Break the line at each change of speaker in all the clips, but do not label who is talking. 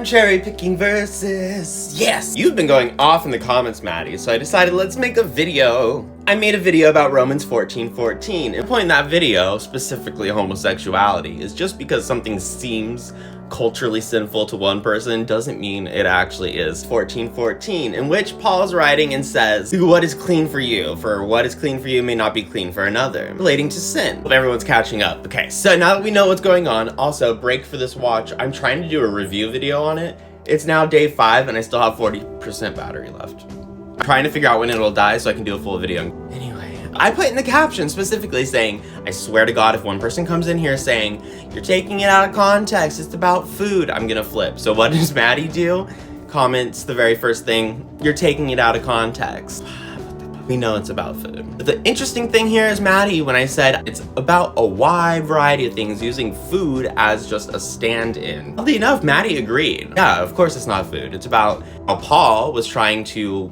I'm cherry picking verses. Yes! You've been going off in the comments, Maddie, so I decided let's make a video. I made a video about Romans 14:14, and the point in that video, specifically homosexuality, is just because something seems culturally sinful to one person doesn't mean it actually is. 14:14, in which Paul's writing and says, "Do what is clean for you, for what is clean for you may not be clean for another," relating to sin. Hope everyone's catching up. Okay, so now that we know what's going on, also break for this watch. I'm trying to do a review video on it. It's now day 5 and I still have 40% battery left. I'm trying to figure out when it'll die so I can do a full video. Anyway, I put in the caption specifically saying, I swear to God, if one person comes in here saying, "You're taking it out of context, it's about food," I'm gonna flip. So what does Maddie do? Comments the very first thing, "You're taking it out of context." We know it's about food. But the interesting thing here is Maddie, when I said it's about a wide variety of things, using food as just a stand-in. Oddly enough, Maddie agreed. Yeah, of course it's not food. It's about how Paul was trying to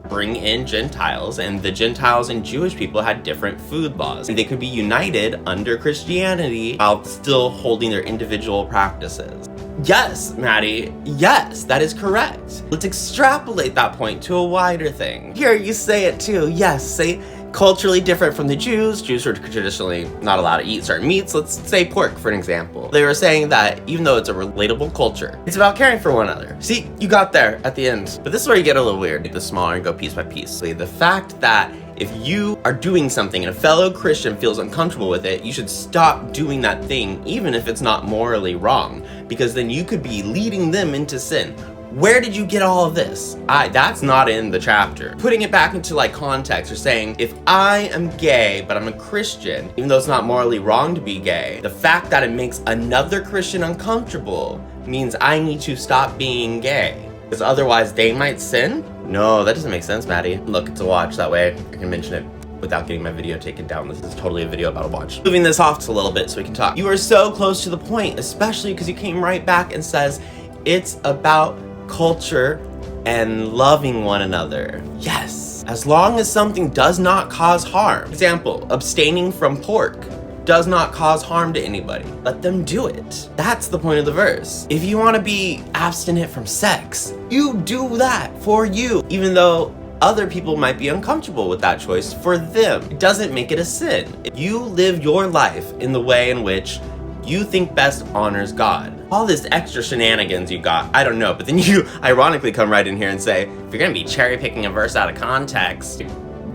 bring in Gentiles, and the Gentiles and Jewish people had different food laws. And they could be united under Christianity while still holding their individual practices. Yes, Maddie, yes, that is correct. Let's extrapolate that point to a wider thing. Here, you say it too. Yes, say culturally different from the Jews. Jews were traditionally not allowed to eat certain meats. Let's say pork, for an example. They were saying that even though it's a relatable culture, it's about caring for one another. See, you got there at the end. But this is where you get a little weird. Make this smaller and go piece by piece. The fact that if you are doing something and a fellow Christian feels uncomfortable with it, you should stop doing that thing, even if it's not morally wrong, because then you could be leading them into sin. Where did you get all of this? That's not in the chapter. Putting it back into like context, or saying, if I am gay, but I'm a Christian, even though it's not morally wrong to be gay, the fact that it makes another Christian uncomfortable means I need to stop being gay, because otherwise they might sin? No, that doesn't make sense, Maddie. Look, it's a watch, that way I can mention it without getting my video taken down. This is totally a video about a watch. Moving this off just a little bit so we can talk. You are so close to the point, especially because you came right back and says, it's about culture and loving one another. Yes, as long as something does not cause harm. Example, abstaining from pork does not cause harm to anybody. Let them do it. That's the point of the verse. If you want to be abstinent from sex, you do that for you, even though other people might be uncomfortable with that choice for them. It doesn't make it a sin. If you live your life in the way in which you think best honors God. All this extra shenanigans you got, I don't know, but then you ironically come right in here and say, if you're gonna be cherry picking a verse out of context,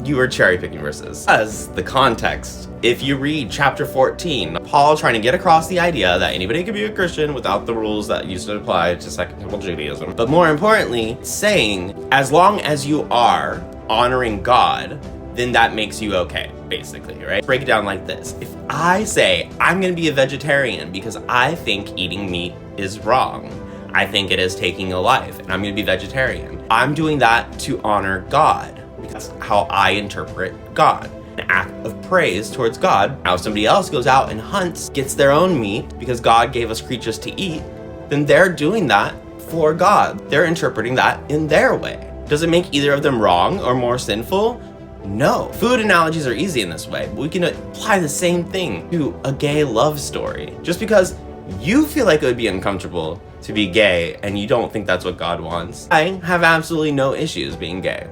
you were cherry picking verses. As the context, if you read chapter 14, Paul trying to get across the idea that anybody could be a Christian without the rules that used to apply to Second Temple Judaism. But more importantly, saying, as long as you are honoring God, then that makes you okay, basically, right? Break it down like this. If I say I'm gonna be a vegetarian because I think eating meat is wrong, I think it is taking a life, and I'm gonna be vegetarian, I'm doing that to honor God, because that's how I interpret God. An act of praise towards God. Now if somebody else goes out and hunts, gets their own meat, because God gave us creatures to eat, then they're doing that for God. They're interpreting that in their way. Does it make either of them wrong or more sinful? No. Food analogies are easy in this way, but we can apply the same thing to a gay love story. Just because you feel like it would be uncomfortable to be gay and you don't think that's what God wants, I have absolutely no issues being gay.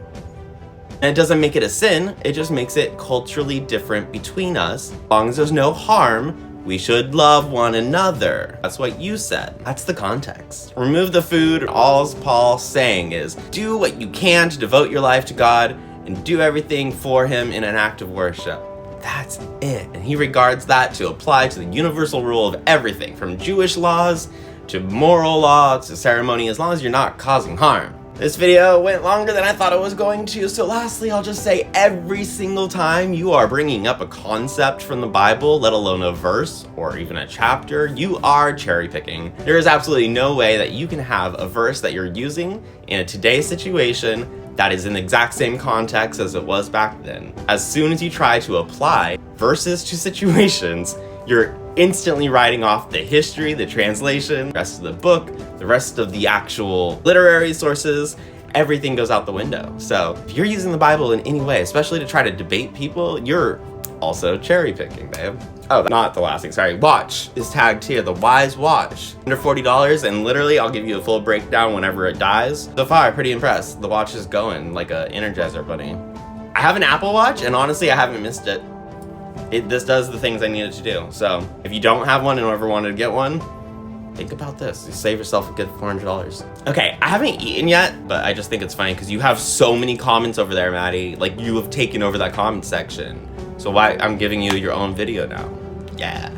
And it doesn't make it a sin, it just makes it culturally different between us. As long as there's no harm, we should love one another. That's what you said. That's the context. Remove the food. All Paul's saying is, do what you can to devote your life to God and do everything for him in an act of worship. That's it. And he regards that to apply to the universal rule of everything, from Jewish laws to moral law to ceremony, as long as you're not causing harm. This video went longer than I thought it was going to, so lastly, I'll just say every single time you are bringing up a concept from the Bible, let alone a verse or even a chapter, you are cherry picking. There is absolutely no way that you can have a verse that you're using in a today's situation that is in the exact same context as it was back then. As soon as you try to apply verses to situations, you're instantly writing off the history, the translation, the rest of the book, the rest of the actual literary sources. Everything goes out the window. So if you're using the Bible in any way, especially to try to debate people, you're also cherry picking, babe. Oh, not the last thing, sorry. Watch is tagged here, the Wise Watch. Under $40, and literally I'll give you a full breakdown whenever it dies. So far, pretty impressed. The watch is going like a Energizer bunny. I have an Apple Watch, and honestly, I haven't missed it. This does the things I need it to do. So if you don't have one and ever wanted to get one, think about this. You save yourself a good $400. Okay, I haven't eaten yet, but I just think it's funny because you have so many comments over there, Maddie. Like, you have taken over that comment section. So why I'm giving you your own video now. Yeah.